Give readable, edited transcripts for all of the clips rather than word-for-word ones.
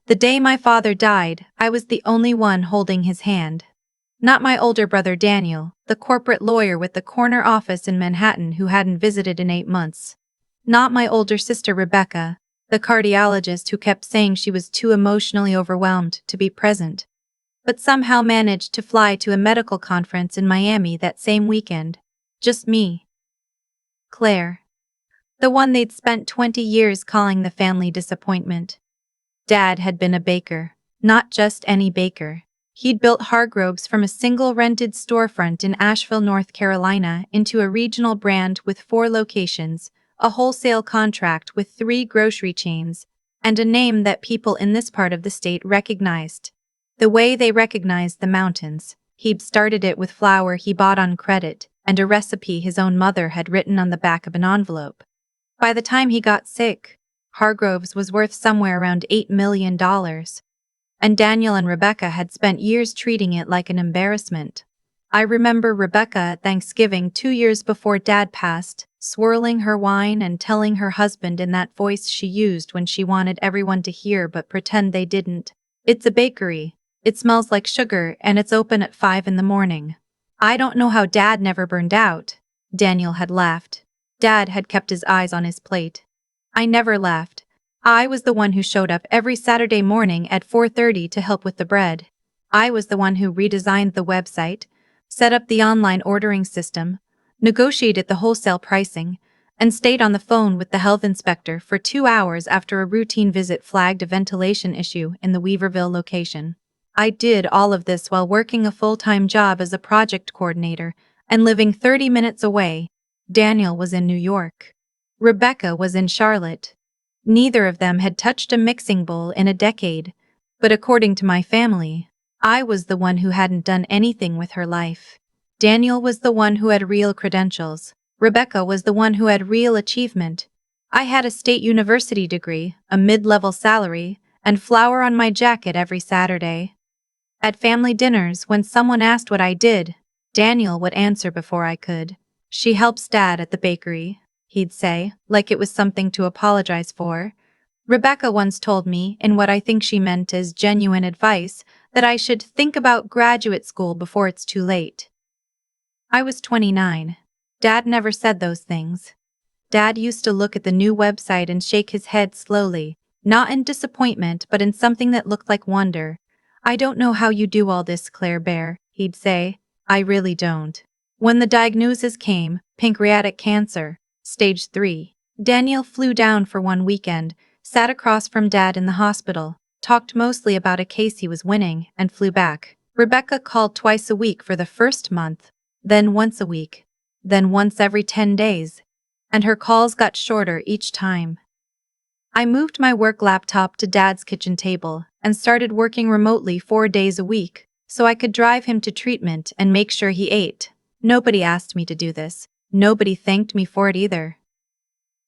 The day my father died, I was the only one holding his hand. Not my older brother Daniel, the corporate lawyer with the corner office in Manhattan who hadn't visited in 8 months. Not my older sister Rebecca, the cardiologist who kept saying she was too emotionally overwhelmed to be present, but somehow managed to fly to a medical conference in Miami that same weekend. Just me. Claire. The one they'd spent 20 years calling the family disappointment. Dad had been a baker, not just any baker. He'd built Hargroves from a single rented storefront in Asheville, North Carolina, into a regional brand with 4 locations, a wholesale contract with 3 grocery chains, and a name that people in this part of the state recognized. The way they recognized the mountains. He'd started it with flour he bought on credit and a recipe his own mother had written on the back of an envelope. By the time he got sick, Hargroves was worth somewhere around $8 million. And Daniel and Rebecca had spent years treating it like an embarrassment. I remember Rebecca at Thanksgiving 2 years before Dad passed, swirling her wine and telling her husband in that voice she used when she wanted everyone to hear but pretend they didn't, "It's a bakery. It smells like sugar and it's open at 5 in the morning." I don't know how Dad never burned out. Daniel had laughed. Dad had kept his eyes on his plate. I never laughed. I was the one who showed up every Saturday morning at 4:30 to help with the bread. I was the one who redesigned the website, set up the online ordering system, negotiated the wholesale pricing, and stayed on the phone with the health inspector for 2 hours after a routine visit flagged a ventilation issue in the Weaverville location. I did all of this while working a full-time job as a project coordinator and living 30 minutes away. Daniel was in New York. Rebecca was in Charlotte. Neither of them had touched a mixing bowl in a decade, but according to my family, I was the one who hadn't done anything with her life. Daniel was the one who had real credentials. Rebecca was the one who had real achievement. I had a state university degree, a mid-level salary, and flour on my jacket every Saturday. At family dinners, when someone asked what I did, Daniel would answer before I could. "She helps Dad at the bakery," he'd say, like it was something to apologize for. Rebecca once told me, in what I think she meant as genuine advice, that I should think about graduate school before it's too late. I was 29. Dad never said those things. Dad used to look at the new website and shake his head slowly, not in disappointment but in something that looked like wonder. "I don't know how you do all this, Claire Bear," he'd say. "I really don't." When the diagnosis came, pancreatic cancer, stage 3, Daniel flew down for one weekend, sat across from Dad in the hospital, talked mostly about a case he was winning, and flew back. Rebecca called twice a week for the first month, then once a week, then once every 10 days, and her calls got shorter each time. I moved my work laptop to Dad's kitchen table and started working remotely 4 days a week, so I could drive him to treatment and make sure he ate. Nobody asked me to do this. Nobody thanked me for it either.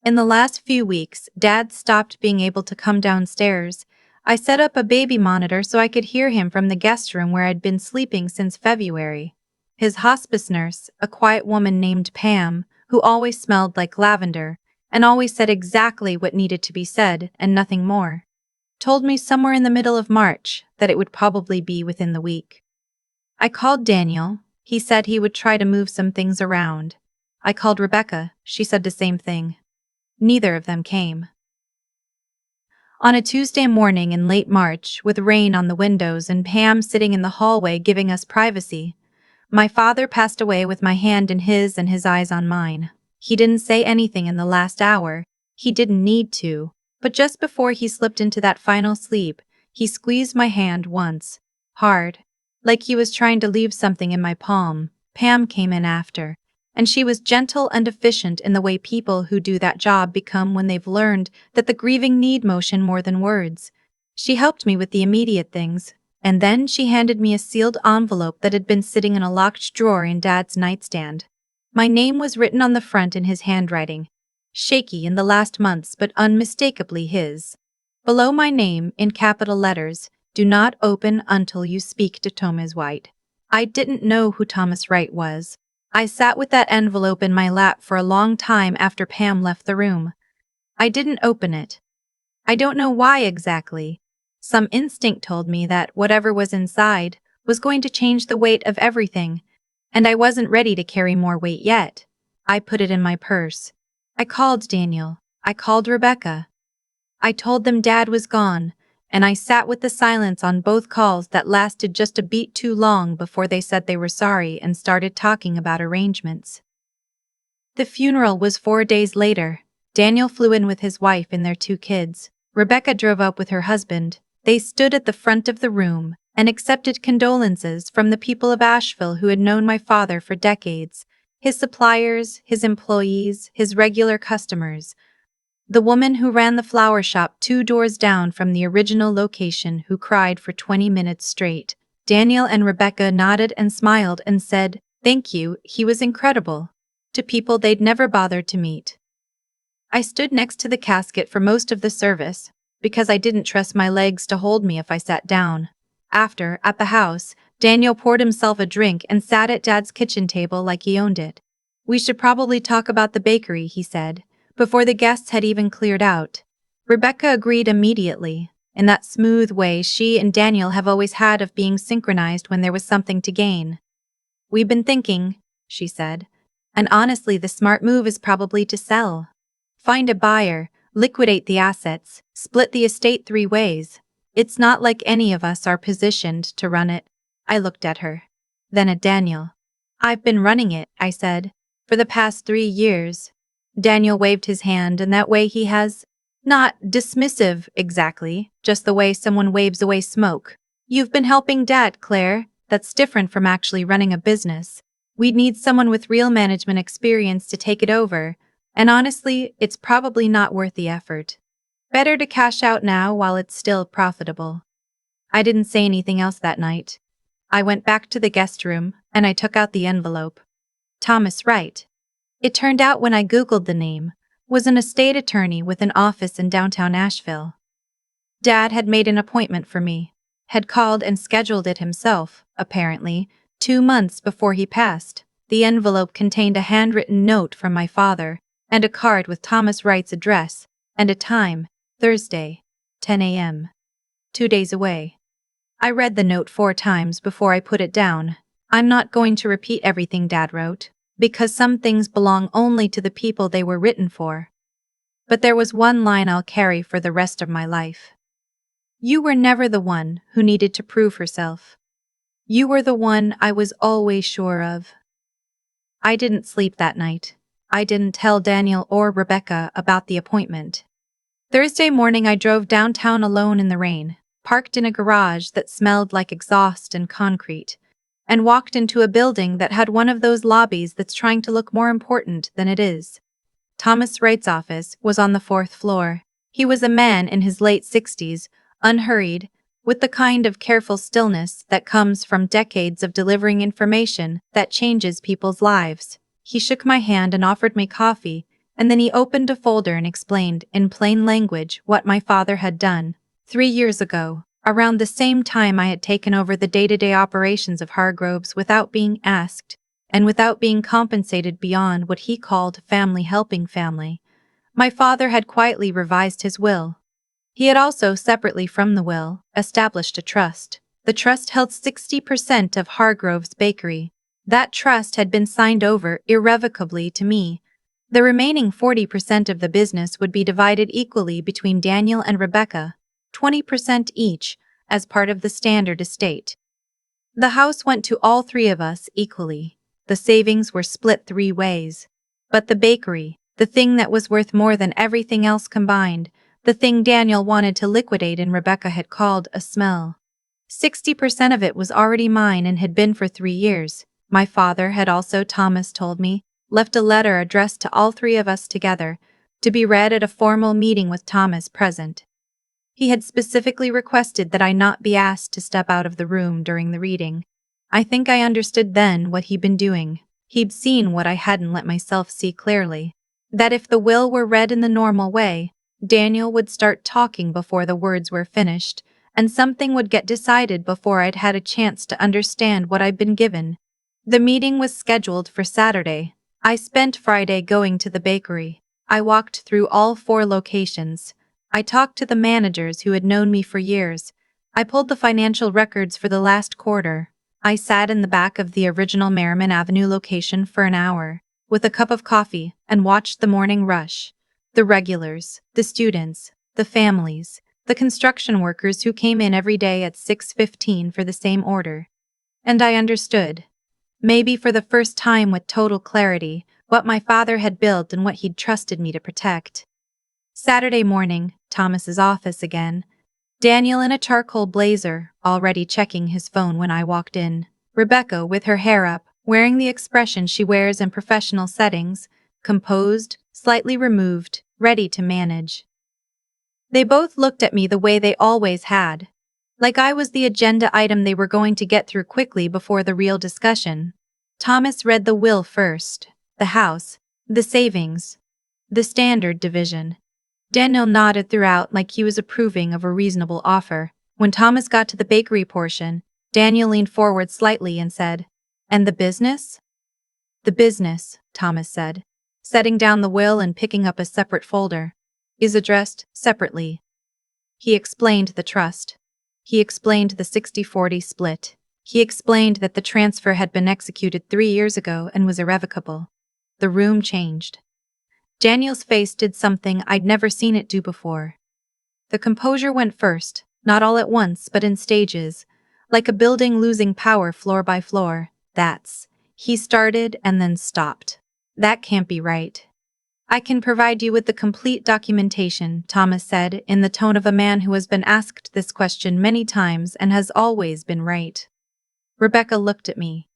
In the last few weeks, Dad stopped being able to come downstairs. I set up a baby monitor so I could hear him from the guest room where I'd been sleeping since February. His hospice nurse, a quiet woman named Pam, who always smelled like lavender, and always said exactly what needed to be said and nothing more, told me somewhere in the middle of March that it would probably be within the week. I called Daniel. He said he would try to move some things around. I called Rebecca. She said the same thing. Neither of them came. On a Tuesday morning in late March, with rain on the windows and Pam sitting in the hallway giving us privacy, my father passed away with my hand in his and his eyes on mine. He didn't say anything in the last hour. He didn't need to, but just before he slipped into that final sleep, he squeezed my hand once, hard, like he was trying to leave something in my palm. Pam came in after, and she was gentle and efficient in the way people who do that job become when they've learned that the grieving need motion more than words. She helped me with the immediate things, and then she handed me a sealed envelope that had been sitting in a locked drawer in Dad's nightstand. My name was written on the front in his handwriting, shaky in the last months but unmistakably his. Below my name, in capital letters, "Do not open until you speak to Thomas White." I didn't know who Thomas Wright was. I sat with that envelope in my lap for a long time after Pam left the room. I didn't open it. I don't know why exactly. Some instinct told me that whatever was inside was going to change the weight of everything, and I wasn't ready to carry more weight yet. I put it in my purse. I called Daniel. I called Rebecca. I told them Dad was gone, and I sat with the silence on both calls that lasted just a beat too long before they said they were sorry and started talking about arrangements. The funeral was 4 days later. Daniel flew in with his wife and their 2 kids. Rebecca drove up with her husband. They stood at the front of the room and accepted condolences from the people of Asheville who had known my father for decades, his suppliers, his employees, his regular customers. The woman who ran the flower shop 2 doors down from the original location who cried for 20 minutes straight. Daniel and Rebecca nodded and smiled and said, "Thank you, he was incredible," to people they'd never bothered to meet. I stood next to the casket for most of the service, because I didn't trust my legs to hold me if I sat down. After, at the house, Daniel poured himself a drink and sat at Dad's kitchen table like he owned it. "We should probably talk about the bakery," he said, before the guests had even cleared out. Rebecca agreed immediately, in that smooth way she and Daniel have always had of being synchronized when there was something to gain. "We've been thinking," she said, "and honestly the smart move is probably to sell. Find a buyer, liquidate the assets, split the estate 3 ways. It's not like any of us are positioned to run it." I looked at her. Then at Daniel. "I've been running it," I said, "for the past 3 years. Daniel waved his hand in that way he has. Not dismissive, exactly, just the way someone waves away smoke. "You've been helping Dad, Claire. That's different from actually running a business. We'd need someone with real management experience to take it over, and honestly, it's probably not worth the effort. Better to cash out now while it's still profitable." I didn't say anything else that night. I went back to the guest room, and I took out the envelope. Thomas Wright. It turned out when I Googled the name, was an estate attorney with an office in downtown Asheville. Dad had made an appointment for me, had called and scheduled it himself, apparently, 2 months before he passed. The envelope contained a handwritten note from my father, and a card with Thomas Wright's address, and a time, Thursday, 10 a.m. 2 days away. I read the note 4 times before I put it down. I'm not going to repeat everything Dad wrote, because some things belong only to the people they were written for. But there was one line I'll carry for the rest of my life. "You were never the one who needed to prove herself. You were the one I was always sure of." I didn't sleep that night. I didn't tell Daniel or Rebecca about the appointment. Thursday morning I drove downtown alone in the rain, parked in a garage that smelled like exhaust and concrete, and walked into a building that had one of those lobbies that's trying to look more important than it is. Thomas Wright's office was on the 4th floor. He was a man in his late 60s, unhurried, with the kind of careful stillness that comes from decades of delivering information that changes people's lives. He shook my hand and offered me coffee, and then he opened a folder and explained, in plain language, what my father had done. 3 years ago, around the same time I had taken over the day-to-day operations of Hargroves without being asked, and without being compensated beyond what he called family helping family, my father had quietly revised his will. He had also, separately from the will, established a trust. The trust held 60% of Hargrove's bakery. That trust had been signed over irrevocably to me. The remaining 40% of the business would be divided equally between Daniel and Rebecca, 20% each, as part of the standard estate. The house went to all 3 of us equally. The savings were split 3 ways. But the bakery, the thing that was worth more than everything else combined, the thing Daniel wanted to liquidate and Rebecca had called a smell. 60% of it was already mine and had been for 3 years. My father had also, Thomas told me, left a letter addressed to all 3 of us together, to be read at a formal meeting with Thomas present. He had specifically requested that I not be asked to step out of the room during the reading. I think I understood then what he'd been doing. He'd seen what I hadn't let myself see clearly. That if the will were read in the normal way, Daniel would start talking before the words were finished, and something would get decided before I'd had a chance to understand what I'd been given. The meeting was scheduled for Saturday. I spent Friday going to the bakery. I walked through all 4 locations. I talked to the managers who had known me for years. I pulled the financial records for the last quarter. I sat in the back of the original Merriman Avenue location for an hour, with a cup of coffee, and watched the morning rush. The regulars, the students, the families, the construction workers who came in every day at 6:15 for the same order. And I understood, maybe for the first time with total clarity, what my father had built and what he'd trusted me to protect. Saturday morning, Thomas's office again. Daniel in a charcoal blazer, already checking his phone when I walked in. Rebecca with her hair up, wearing the expression she wears in professional settings, composed, slightly removed, ready to manage. They both looked at me the way they always had, like I was the agenda item they were going to get through quickly before the real discussion. Thomas read the will first, the house, the savings, the standard division. Daniel nodded throughout like he was approving of a reasonable offer. When Thomas got to the bakery portion, Daniel leaned forward slightly and said, "And the business?" "The business," Thomas said, setting down the will and picking up a separate folder, "is addressed separately." He explained the trust. He explained the 60-40 split. He explained that the transfer had been executed 3 years ago and was irrevocable. The room changed. Daniel's face did something I'd never seen it do before. The composure went first, not all at once but in stages, like a building losing power floor by floor. He started and then stopped. "That can't be right." "I can provide you with the complete documentation," Thomas said in the tone of a man who has been asked this question many times and has always been right. Rebecca looked at me.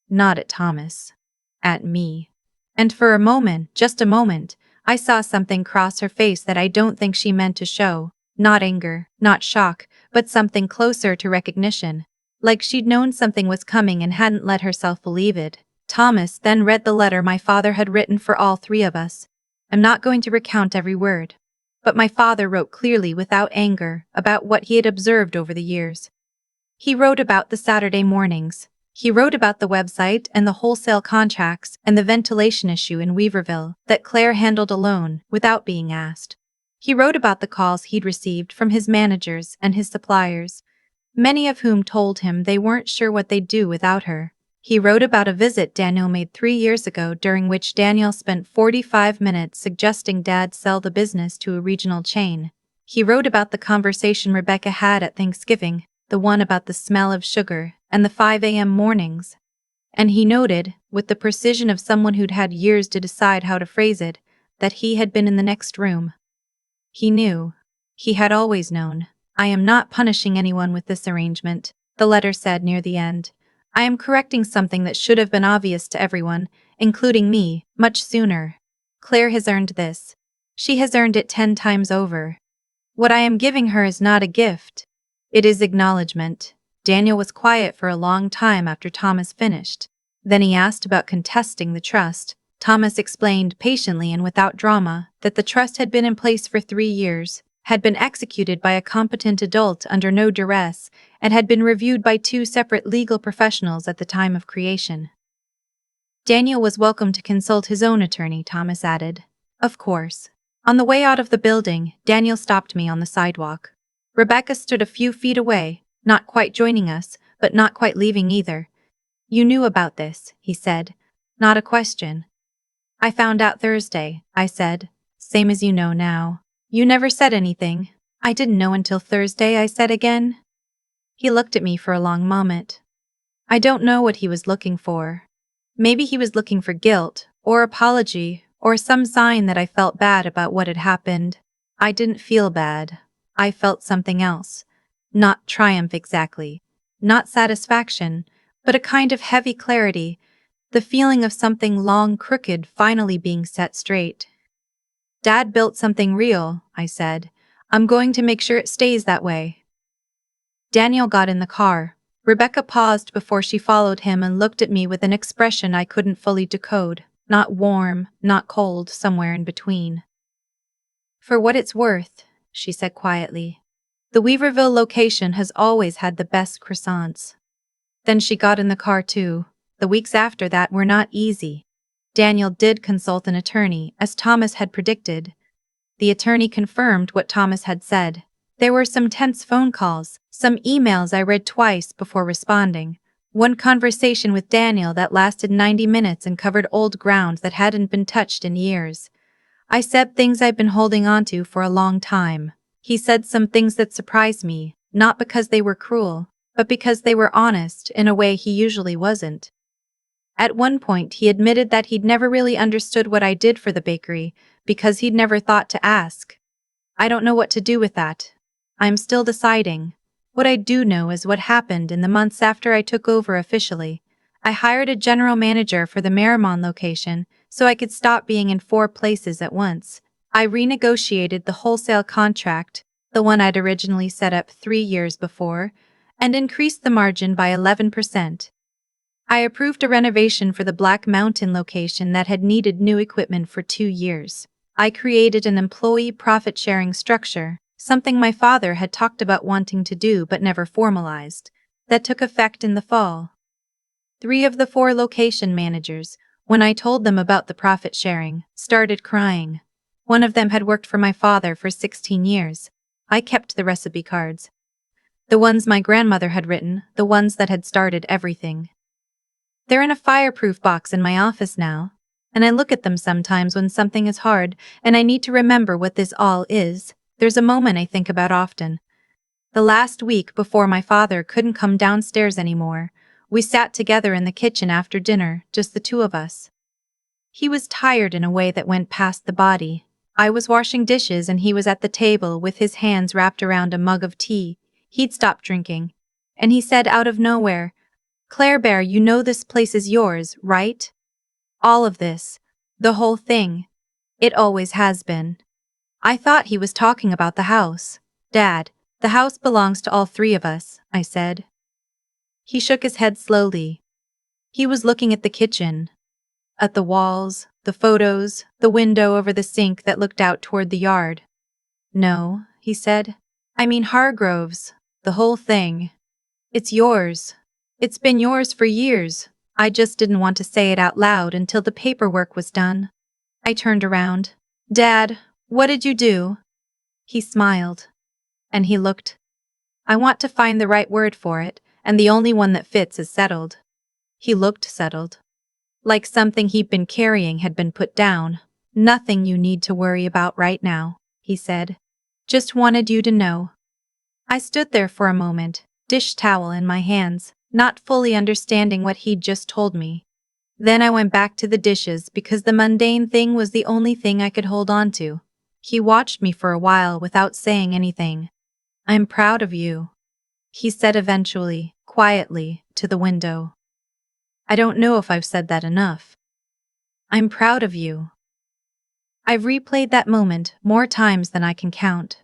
Not at Thomas. At me. And for a moment, just a moment, I saw something cross her face that I don't think she meant to show. Not anger, not shock, but something closer to recognition. Like she'd known something was coming and hadn't let herself believe it. Thomas then read the letter my father had written for all 3 of us. I'm not going to recount every word. But my father wrote clearly without anger about what he had observed over the years. He wrote about the Saturday mornings. He wrote about the website and the wholesale contracts and the ventilation issue in Weaverville that Claire handled alone without being asked. He wrote about the calls he'd received from his managers and his suppliers, many of whom told him they weren't sure what they'd do without her. He wrote about a visit Daniel made 3 years ago during which Daniel spent 45 minutes suggesting Dad sell the business to a regional chain. He wrote about the conversation Rebecca had at Thanksgiving, the one about the smell of sugar and the 5 a.m. mornings. And he noted, with the precision of someone who'd had years to decide how to phrase it, that he had been in the next room. He knew. He had always known. "I am not punishing anyone with this arrangement," the letter said near the end. "I am correcting something that should have been obvious to everyone, including me, much sooner. Claire has earned this. She has earned it 10 times over. What I am giving her is not a gift. It is acknowledgement." Daniel was quiet for a long time after Thomas finished. Then he asked about contesting the trust. Thomas explained patiently and without drama that the trust had been in place for 3 years, had been executed by a competent adult under no duress, and had been reviewed by 2 separate legal professionals at the time of creation. Daniel was welcome to consult his own attorney, Thomas added. Of course. On the way out of the building, Daniel stopped me on the sidewalk. Rebecca stood a few feet away, not quite joining us, but not quite leaving either. "You knew about this," he said. Not a question. "I found out Thursday," I said. "Same as you know now." "You never said anything." "I didn't know until Thursday," I said again. He looked at me for a long moment. I don't know what he was looking for. Maybe he was looking for guilt, or apology, or some sign that I felt bad about what had happened. I didn't feel bad. I felt something else. Not triumph exactly. Not satisfaction, but a kind of heavy clarity, the feeling of something long crooked finally being set straight. "Dad built something real," I said. "I'm going to make sure it stays that way." Daniel got in the car. Rebecca paused before she followed him and looked at me with an expression I couldn't fully decode. Not warm, not cold, somewhere in between. "For what it's worth," she said quietly, "the Weaverville location has always had the best croissants." Then she got in the car too. The weeks after that were not easy. Daniel did consult an attorney, as Thomas had predicted. The attorney confirmed what Thomas had said. There were some tense phone calls, some emails I read twice before responding. One conversation with Daniel that lasted 90 minutes and covered old ground that hadn't been touched in years. I said things I'd been holding onto for a long time. He said some things that surprised me, not because they were cruel, but because they were honest in a way he usually wasn't. At one point he admitted that he'd never really understood what I did for the bakery, because he'd never thought to ask. I don't know what to do with that. I'm still deciding. What I do know is what happened in the months after I took over officially. I hired a general manager for the Marymount location, so I could stop being in 4 places at once. I renegotiated the wholesale contract, the one I'd originally set up 3 years before, and increased the margin by 11%. I approved a renovation for the Black Mountain location that had needed new equipment for 2 years. I created an employee profit-sharing structure, something my father had talked about wanting to do but never formalized, that took effect in the fall. 3 of the 4 location managers, when I told them about the profit sharing, started crying. One of them had worked for my father for 16 years. I kept the recipe cards. The ones my grandmother had written, the ones that had started everything. They're in a fireproof box in my office now, and I look at them sometimes when something is hard and I need to remember what this all is. There's a moment I think about often. The last week before my father couldn't come downstairs anymore, we sat together in the kitchen after dinner, just the 2 of us. He was tired in a way that went past the body. I was washing dishes and he was at the table with his hands wrapped around a mug of tea. He'd stopped drinking. And he said out of nowhere, "Claire Bear, you know this place is yours, right? All of this. The whole thing. It always has been." I thought he was talking about the house. "Dad, the house belongs to all 3 of us," I said. He shook his head slowly. He was looking at the kitchen. At the walls, the photos, the window over the sink that looked out toward the yard. "No," he said. "I mean Hargrove's. The whole thing. It's yours. It's been yours for years. I just didn't want to say it out loud until the paperwork was done." I turned around. "Dad, what did you do?" He smiled. And he looked. I want to find the right word for it, and the only one that fits is settled. He looked settled. Like something he'd been carrying had been put down. "Nothing you need to worry about right now," he said. "Just wanted you to know." I stood there for a moment, dish towel in my hands, not fully understanding what he'd just told me. Then I went back to the dishes because the mundane thing was the only thing I could hold on to. He watched me for a while without saying anything. "I'm proud of you," he said eventually, quietly, to the window. I don't know if I've said that enough. I'm proud of you. I've replayed that moment more times than I can count.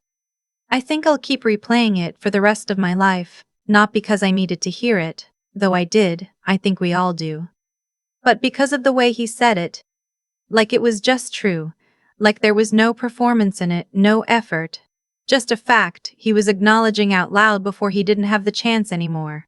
I think I'll keep replaying it for the rest of my life, not because I needed to hear it, though I did, I think we all do. But because of the way he said it. Like it was just true, like there was no performance in it, no effort. Just a fact he was acknowledging out loud before he didn't have the chance anymore.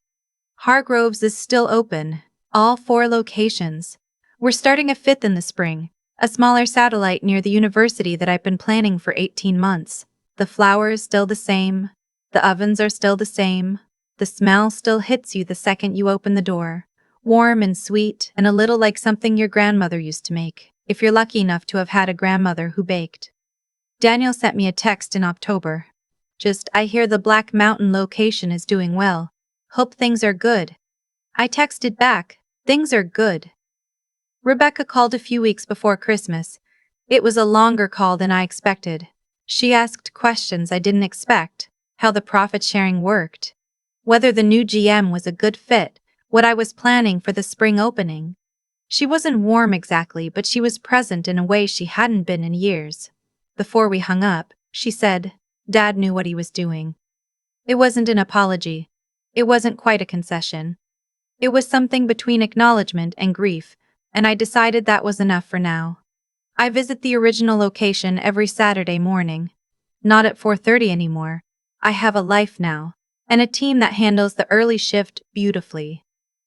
Hargrove's is still open, all 4 locations. We're starting a 5th in the spring, a smaller satellite near the university that I've been planning for 18 months. The flour is still the same, the ovens are still the same, the smell still hits you the second you open the door. Warm and sweet and a little like something your grandmother used to make, if you're lucky enough to have had a grandmother who baked. Daniel sent me a text in October. Just, "I hear the Black Mountain location is doing well. Hope things are good." I texted back, "Things are good." Rebecca called a few weeks before Christmas. It was a longer call than I expected. She asked questions I didn't expect, how the profit sharing worked, whether the new GM was a good fit, what I was planning for the spring opening. She wasn't warm exactly, but she was present in a way she hadn't been in years. Before we hung up, she said, "Dad knew what he was doing." It wasn't an apology. It wasn't quite a concession. It was something between acknowledgement and grief, and I decided that was enough for now. I visit the original location every Saturday morning. Not at 4:30 anymore. I have a life now, and a team that handles the early shift beautifully.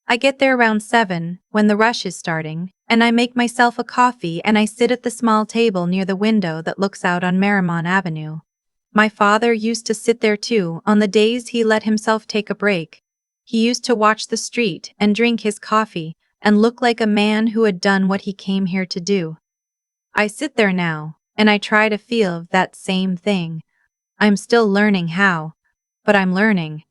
I get there around 7, when the rush is starting, and I make myself a coffee and I sit at the small table near the window that looks out on Marymount Avenue. My father used to sit there too on the days he let himself take a break. He used to watch the street and drink his coffee and look like a man who had done what he came here to do. I sit there now, and I try to feel that same thing. I'm still learning how, but I'm learning.